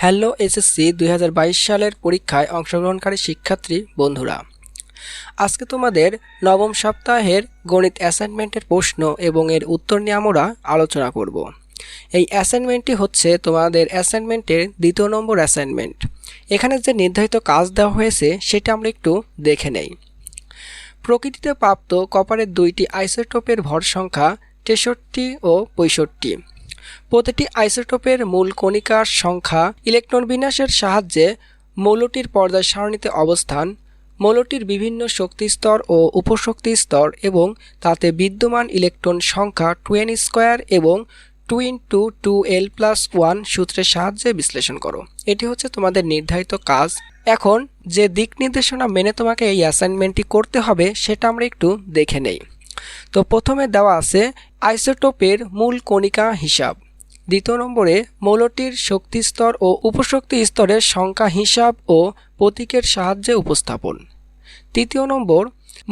Hello SSC 2022 সালের পরীক্ষায় অংশগ্রহণকারী শিক্ষার্থী বন্ধুরা, আজকে তোমাদের নবম সপ্তাহের গণিত অ্যাসাইনমেন্টের প্রশ্ন এবং এর উত্তর নিয়ে আমরা আলোচনা করব। এই অ্যাসাইনমেন্টটি হচ্ছে তোমাদের অ্যাসাইনমেন্টের দ্বিতীয় নম্বর অ্যাসাইনমেন্ট। এখানে যে নির্ধারিত কাজ দেওয়া হয়েছে সেটা আমরা একটু দেখে নেই। প্রকৃতিতে প্রাপ্ত কপারের দুইটি আইসোটোপের ভর সংখ্যা 63 ও 65। প্রতিটি আইসোটোপের মূল কণিকার সংখ্যা ইলেকট্রন বিন্যাসের সাহায্যে মৌলটির পর্যায় সারণীতে অবস্থান, মৌলটির বিভিন্ন শক্তি স্তর ও উপশক্তি স্তর এবং তাতে বিদ্যমান ইলেকট্রন সংখ্যা 2n² এবং 2 × 2l+1 সূত্রের সাহায্যে বিশ্লেষণ করো। এটি হচ্ছে তোমাদের নির্ধারিত কাজ। এখন যে দিক নির্দেশনা মেনে তোমাকে এই অ্যাসাইনমেন্টটি করতে হবে সেটা আমরা একটু দেখে নেই। তো প্রথমে দেওয়া আছে আইসোটোপের মূল কণিকা হিসাব, দ্বিতীয় নম্বরে মৌলটির শক্তি স্তর ও উপশক্তি স্তরের সংখ্যা হিসাব ও প্রতীকের সাহায্যে উপস্থাপন, তৃতীয় নম্বর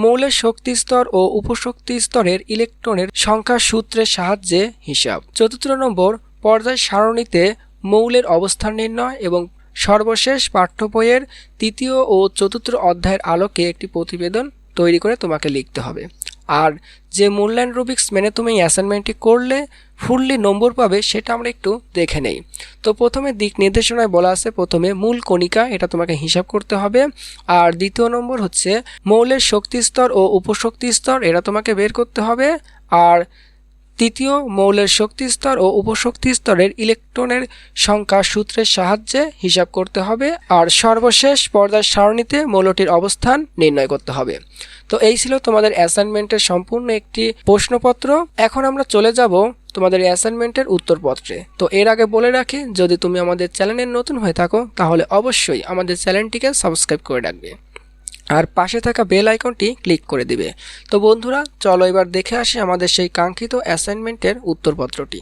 মৌলের শক্তি স্তর ও উপশক্তি স্তরের ইলেকট্রনের সংখ্যা সূত্রের সাহায্যে হিসাব, চতুর্থ নম্বর পর্যায় সারণীতে মৌলের অবস্থান নির্ণয় এবং সর্বশেষ পাঠ্য বইয়ের তৃতীয় ও চতুর্থ অধ্যায়ের আলোকে একটি প্রতিবেদন তৈরি করে তোমাকে লিখতে হবে। আর যে মূল্যায়ন রুবিক্স মেনে তুমি অ্যাসাইনমেন্টটি করলে ফুললি নম্বর পাবে সেটা আমরা একটু দেখে নেই। তো প্রথমে দিক নির্দেশনায় বলা আছে প্রথমে মূল কণিকা, এটা তোমাকে হিসাব করতে হবে। আর দ্বিতীয় নম্বর হচ্ছে মৌলের শক্তি স্তর ও উপশক্তি স্তর, এটা তোমাকে বের করতে হবে। আর তৃতীয় মৌলের শক্তি স্তর ও উপশক্তি স্তরের ইলেকট্রনের সংখ্যা সূত্রের সাহায্যে হিসাব করতে হবে। আর সর্বশেষ পর্যায় সারণীতে মৌলটির অবস্থান নির্ণয় করতে হবে। তো এই ছিল তোমাদের অ্যাসাইনমেন্টের সম্পূর্ণ একটি প্রশ্নপত্র। এখন আমরা চলে যাব তোমাদের অ্যাসাইনমেন্টের উত্তরপত্রে। তো এর আগে বলে রাখি, যদি তুমি আমাদের চ্যানেলে নতুন হয়ে থাকো তাহলে অবশ্যই আমাদের চ্যানেলটিকে সাবস্ক্রাইব করে রাখবে আর পাশে থাকা বেল আইকনটি ক্লিক করে দিবে। তো বন্ধুরা, চলো এবার দেখে আসি আমাদের সেই কাঙ্ক্ষিত অ্যাসাইনমেন্টের উত্তরপত্রটি।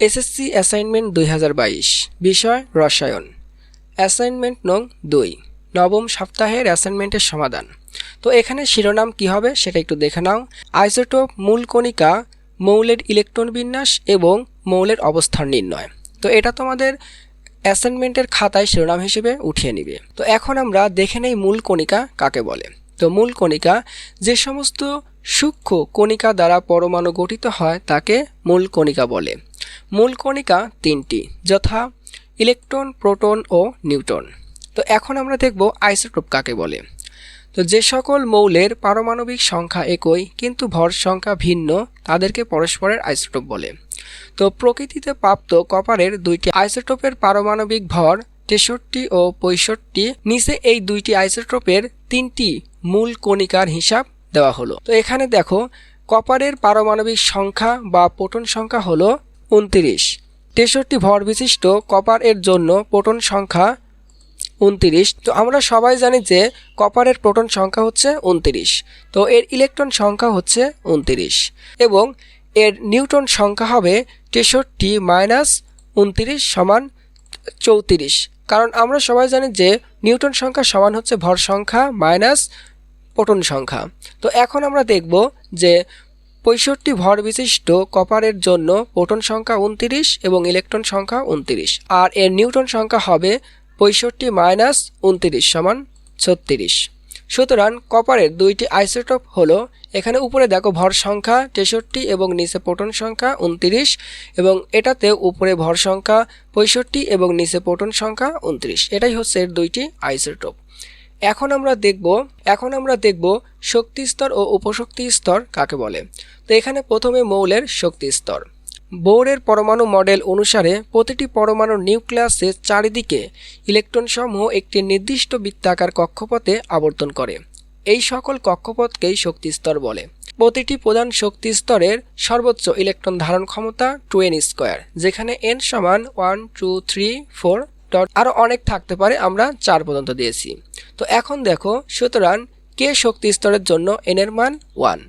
এসএসসি অ্যাসাইনমেন্ট 2022, বিষয় রসায়ন, অ্যাসাইনমেন্ট নং 2, নবম সপ্তাহের অ্যাসাইনমেন্টের সমাধান। তো এখানে শিরোনাম কি হবে সেটা একটু দেখে নাও। আইসোটোপ, মূল কণিকা, মৌলের ইলেকট্রন বিন্যাস এবং মৌলের অবস্থান নির্ণয়। তো এটা তোমাদের অ্যাসাইনমেন্টের খাতায় শিরোনাম হিসেবে উঠিয়ে নিবে। তো এখন আমরা দেখে নেই মূল কণিকা কাকে বলে। তো মূল কণিকা যে সমস্ত সূক্ষ্ম কণিকা দ্বারা পরমাণু গঠিত হয় তাকে মূল কণিকা বলে। মূল কণিকা তিনটি, যথা ইলেকট্রন, প্রোটন ও নিউট্রন। তো এখন আমরা দেখব আইসোটোপ কাকে বলে। তো যে সকল মৌলের পারমাণবিক সংখ্যা একই কিন্তু ভর সংখ্যা ভিন্ন তাদেরকে পরস্পরের আইসোটোপ বলে। তো প্রকৃতিতে প্রাপ্ত কপারের দুইটি আইসোটোপের পারমাণবিক ভর 63 ও 65। নিচে এই দুইটি আইসোটোপের তিনটি মূল কণিকার হিসাব দেওয়া হলো। তো এখানে দেখো কপারের পারমাণবিক সংখ্যা বা প্রোটন সংখ্যা হলো 29। 63 ভর বিশিষ্ট কপার এর জন্য প্রোটন সংখ্যা 29। তো আমরা সবাই জানি যে কপারের প্রোটন সংখ্যা হচ্ছে 29, তো এর ইলেকট্রন সংখ্যা হচ্ছে 29 এবং এর নিউট্রন সংখ্যা হবে 63 - 29 = 34। কারণ আমরা সবাই জানি যে নিউট্রন সংখ্যা সমান হচ্ছে ভর সংখ্যা মাইনাস প্রোটন সংখ্যা। তো এখন আমরা দেখব যে 65 ভর বিশিষ্ট কপারের জন্য প্রোটন সংখ্যা 29 এবং ইলেকট্রন সংখ্যা 29, আর এর নিউট্রন সংখ্যা হবে 65 - 29 = 36। সুতরাং কপারের দুইটি আইসোটোপ হলো, এখানে উপরে দেখো ভর সংখ্যা 63 এবং নিচে প্রোটন সংখ্যা 29 এবং এটাতে উপরে ভর সংখ্যা 65 এবং নিচে প্রোটন সংখ্যা 29। এটাই হচ্ছে এর দুইটি আইসোটোপ। এখন আমরা দেখব শক্তি স্তর ও উপশক্তি স্তর কাকে বলে। তো এখানে প্রথমে মৌলের শক্তি স্তর। বোরের পরমাণু মডেল অনুসারে প্রতিটি পরমাণুর নিউক্লিয়াসের চারিদিকে ইলেকট্রন সমূহ একটি নির্দিষ্ট বৃত্তাকার কক্ষপথে আবর্তন করে। এই সকল কক্ষপথকেই শক্তি স্তর বলে। প্রতিটি প্রধান শক্তি স্তরের সর্বোচ্চ ইলেকট্রন ধারণ ক্ষমতা 2n², যেখানে n = 1 2 3 4 আরও অনেক থাকতে পারে, আমরা 4 পর্যন্ত দিয়েছি। তো এখন দেখো, সুতরাং কে শক্তি স্তরের জন্য n এর মান 1।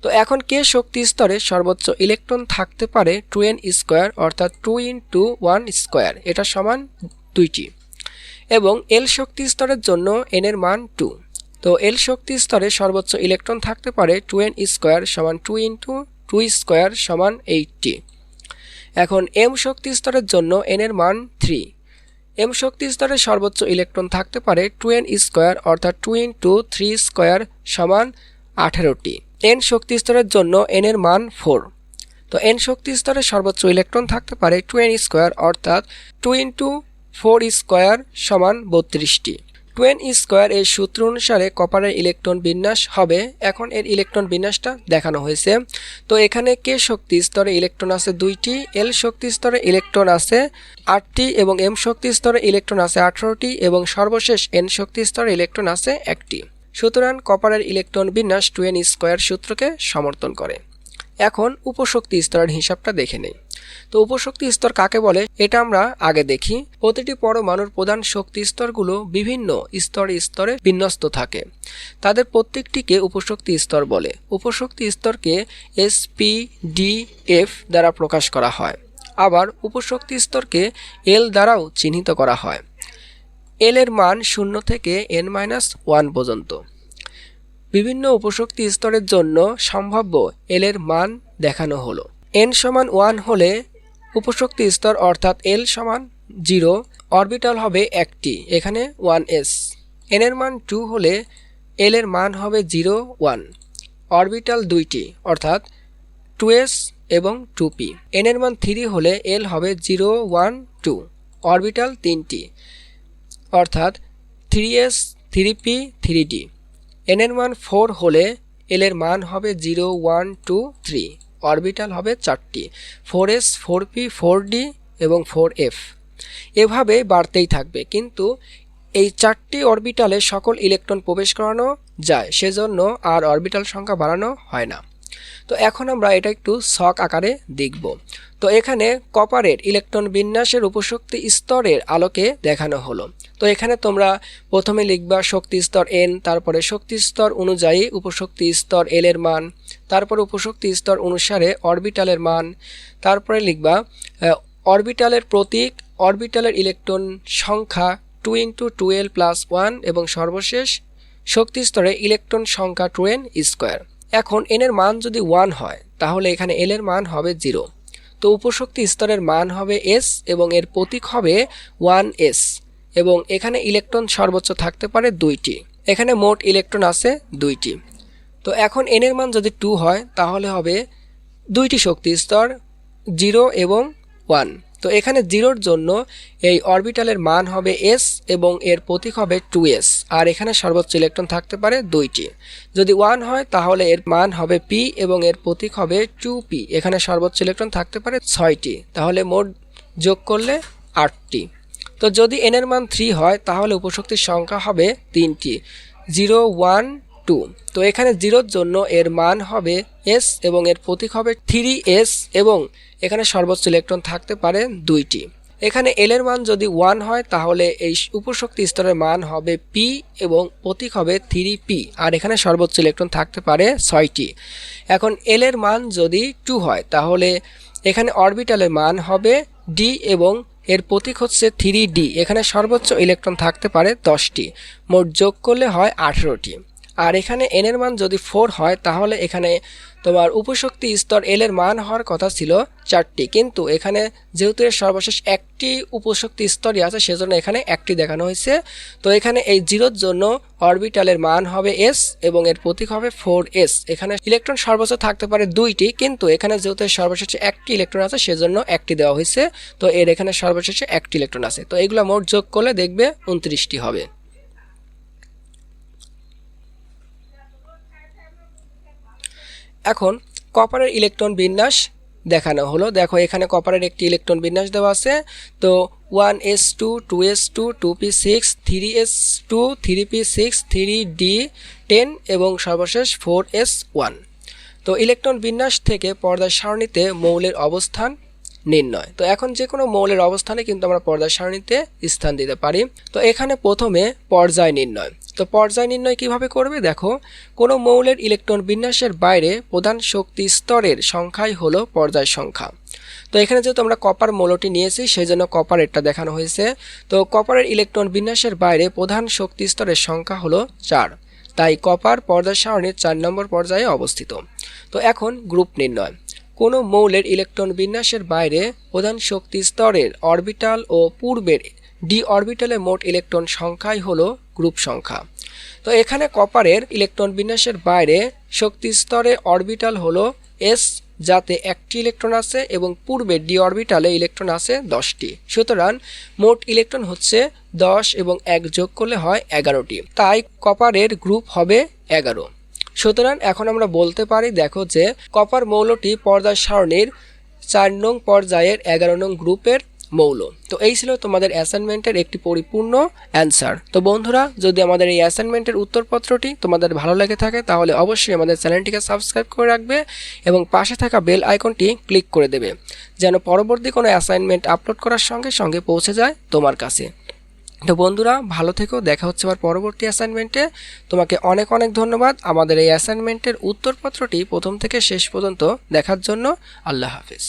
তো এখন কে শক্তি স্তরে সর্বোচ্চ ইলেকট্রন থাকতে পারে 2n², অর্থাৎ 2 × 1², এটা সমান 2টি। এবং এল শক্তি স্তরের জন্য n এর মান 2। তো এল শক্তি স্তরে সর্বোচ্চ ইলেকট্রন থাকতে পারে 2n² = 2 × 2 স্কোয়ার সমান 80। এখন m শক্তি স্তরের জন্য n এর মান 3। m শক্তি স্তরে সর্বোচ্চ ইলেকট্রন থাকতে পারে 2n স্কোয়ার অর্থাৎ 2 × 3 স্কোয়ার সমান 18টি। n শক্তি স্তরের জন্য n এর মান 4। তো n শক্তি স্তরে সর্বোচ্চ ইলেকট্রন থাকতে পারে 2n স্কোয়ার অর্থাৎ 2 × 4 স্কোয়ার সমান 32টি। 2n স্কোয়ার এর সূত্র অনুসারে কপারের ইলেকট্রন বিন্যাস হবে। এখন এর ইলেকট্রন বিন্যাসটা দেখানো হয়েছে। তো এখানে k শক্তি স্তরে ইলেকট্রন আছে 2টি, l শক্তি স্তরে ইলেকট্রন আছে 8টি এবং m শক্তি স্তরে ইলেকট্রন আছে 18টি এবং সর্বশেষ n শক্তি স্তরে ইলেকট্রন আছে 1টি। সুতরাং কপারের ইলেকট্রন বিন্যাস 2n স্কোয়ার সূত্রকে সমর্থন করে। এখন উপশক্তি স্তরের হিসাবটা দেখে নেই। তো উপশক্তি স্তর কাকে বলে এটা আমরা আগে দেখি। প্রতিটি পরমাণুর প্রধান শক্তি স্তরগুলো বিভিন্ন স্তরে স্তরে বিন্যস্ত থাকে। তাদের প্রত্যেকটিকে উপশক্তি স্তর বলে। উপশক্তি স্তরকে S, P, D, F দ্বারা প্রকাশ করা হয়। আবার উপশক্তি স্তরকে L দ্বারাও চিহ্নিত করা হয়। L এর মান 0 থেকে n-1 পর্যন্ত। বিভিন্ন উপশক্তি স্তরের জন্য সম্ভাব্য L এর মান দেখানো হলো। n সমান 1 হলে উপশক্তি স্তর অর্থাৎ L সমান 0, অরবিটাল হবে একটি, এখানে 1s। n এর মান 2 হলে L এর মান হবে 0, 1, অরবিটাল দুইটি অর্থাৎ 2s এবং 2p। n এর মান 3 হলে L হবে 0, 1, 2, অরবিটাল তিনটি অর্থাৎ 3s, 3p, 3d। n এর মান 4 হলে L এর মান হবে 0, 1, 2, 3, অরবিটাল হবে 4টি, 4s, 4p, 4d এবং 4f। এভাবে বাড়তেই থাকবে, কিন্তু এই 4টি অরবিটালে সকল ইলেকট্রন প্রবেশ করানো যায়, সেজন্য আর অরবিটাল সংখ্যা বাড়ানো হয় না। তো এখন আমরা এটা একটু ছক আকারে দেখব। তো এখানে কপারের ইলেকট্রন বিন্যাসের উপশক্তি স্তরের আলোকে দেখানো হলো। তো এখানে তোমরা প্রথমে লিখবা শক্তি স্তর n, তারপরে শক্তি স্তর অনুযায়ী উপশক্তি স্তর L এর মান, তারপরে উপশক্তি স্তর অনুসারে অরবিটালের মান, তারপরে লিখবা অরবিটালের প্রতীক, অরবিটালের ইলেকট্রন সংখ্যা 2 × 2l + 1 এবং সর্বশেষ শক্তি স্তরে ইলেকট্রন সংখ্যা 2n স্কোয়ার। এখন n এর মান যদি 1 হয় তাহলে এখানে L এর মান হবে 0। তো উপশক্তি স্তরের মান হবে s এবং এর প্রতীক হবে 1s এবং এখানে ইলেকট্রন সর্বোচ্চ থাকতে পারে 2টি। এখানে মোট ইলেকট্রন আছে 2টি। তো এখন n এর মান যদি 2 হয় তাহলে হবে 2টি শক্তি স্তর 0 এবং 1। তো এখানে 0-র জন্য এই অরবিটালের মান হবে s এবং এর প্রতীক হবে 2s, আর এখানে সর্বোচ্চ ইলেকট্রন থাকতে পারে 2টি। যদি 1 হয় তাহলে এর মান হবে p এবং এর প্রতীক হবে 2p, এখানে সর্বোচ্চ ইলেকট্রন থাকতে পারে 6টি, তাহলে মোট যোগ করলে 8টি। তো যদি n এর মান 3 হয় তাহলে উপশক্তির সংখ্যা হবে 3টি, 0, 1, 2। তো এখানে 0-র জন্য এর মান হবে s এবং এর প্রতীক হবে 3s এবং এখানে সর্বোচ্চ ইলেকট্রন থাকতে পারে 2টি। এখানে L এর মান যদি 1 হয় তাহলে এই উপশক্তি স্তরের মান হবে p এবং প্রতীক হবে 3p, আর এখানে সর্বোচ্চ ইলেকট্রন থাকতে পারে 6টি। এখন L এর মান যদি 2 হয় তাহলে এখানে অরবিটালের মান হবে d এবং এর প্রতীক হচ্ছে 3d, এখানে সর্বোচ্চ ইলেকট্রন থাকতে পারে 10টি, মোট যোগ করলে হয় 18টি। আর এখানে n এর মান যদি 4 হয় তাহলে এখানে তোমার উপশক্তি স্তর L এর মান হওয়ার কথা ছিল 4টি, কিন্তু এখানে যেহেতু এর সর্বশেষ একটি উপশক্তি স্তরই আছে সেজন্য এখানে একটি দেখানো হয়েছে। তো এখানে এই 0-র জন্য অরবিটালের মান হবে s এবং এর প্রতীক হবে 4s, এখানে ইলেকট্রন সর্বোচ্চ থাকতে পারে 2টি, কিন্তু এখানে যেহেতু এর সর্বশেষে একটি ইলেকট্রন আছে সেজন্য একটি দেওয়া হয়েছে। তো এর এখানে সর্বশেষে একটি ইলেকট্রন আছে, তো এগুলো মোট যোগ করলে দেখবে 29টি হবে। এখন কপারের ইলেকট্রন বিন্যাস দেখানো হলো। দেখো এখানে কপারের একটি ইলেকট্রন বিন্যাস দেওয়া আছে। তো 1s2, 2s2, 2p6, 3s2, 3p6, 3d10 এবং সর্বশেষ 4s1। তো ইলেকট্রন বিন্যাস থেকে পর্যায় সারণীতে মৌলের অবস্থান নির্ণয়। তো এখন যে কোনো মৌলের অবস্থানে কিন্তু আমরা পর্যায় সারণীতে স্থান দিতে পারি। তো এখানে প্রথমে পর্যায় নির্ণয়। তো পর্যায় নির্ণয় কিভাবে করবে, দেখো কোনো মৌলের ইলেকট্রন বিন্যাসের বাইরে প্রধান শক্তি স্তরের সংখ্যাই হলো পর্যায় সংখ্যা। তো এখানে যেহেতু আমরা কপার মৌলটি নিয়েছি সেই জন্য কপার এটা দেখানো হয়েছে। তো কপারের ইলেকট্রন বিন্যাসের বাইরে প্রধান শক্তি স্তরের সংখ্যা হলো 4, তাই কপার পর্যায় সারণীর 4 নম্বর পর্যায়ে অবস্থিত। তো এখন গ্রুপ নির্ণয়। কোনো মৌলের ইলেকট্রন বিন্যাসের বাইরে প্রধান শক্তি স্তরের অরবিটাল ও পূর্বের ডি অরবিটালে মোট ইলেকট্রন সংখ্যাই হলো গ্রুপ সংখ্যা। তো এখানে কপারের ইলেকট্রন বিন্যাসের বাইরে শক্তি স্তরে অরবিটাল হলো এস, যাতে একটি ইলেকট্রন আছে এবং পূর্বের ডি অরবিটালে ইলেকট্রন আছে 10টি। সুতরাং মোট ইলেকট্রন হচ্ছে 10 এবং 1 যোগ করলে হয় 11টি, তাই কপারের গ্রুপ হবে 11। সুতরাং এখন আমরা বলতে পারি, দেখো যে কপার মৌলটি পর্যায় সারণীর 4 নং পর্যায়ের 11 নং গ্রুপের মৌল। তো এই ছিল তোমাদের অ্যাসাইনমেন্টের একটি পরিপূর্ণ অ্যান্সার। তো বন্ধুরা, যদি আমাদের এই অ্যাসাইনমেন্টের উত্তরপত্রটি তোমাদের ভালো লেগে থাকে তাহলে অবশ্যই আমাদের চ্যানেলটিকে সাবস্ক্রাইব করে রাখবে এবং পাশে থাকা বেল আইকনটি ক্লিক করে দেবে, যেন পরবর্তী কোনো অ্যাসাইনমেন্ট আপলোড করার সঙ্গে সঙ্গে পৌঁছে যায় তোমার কাছে। তো বন্ধুরা, ভালো থেকো, দেখা হচ্ছে আবার পরবর্তী অ্যাসাইনমেন্টে। তোমাকে অনেক অনেক ধন্যবাদ আমাদের এই অ্যাসাইনমেন্টের উত্তরপত্রটি প্রথম থেকে শেষ পর্যন্ত দেখার জন্য। আল্লাহ হাফেজ।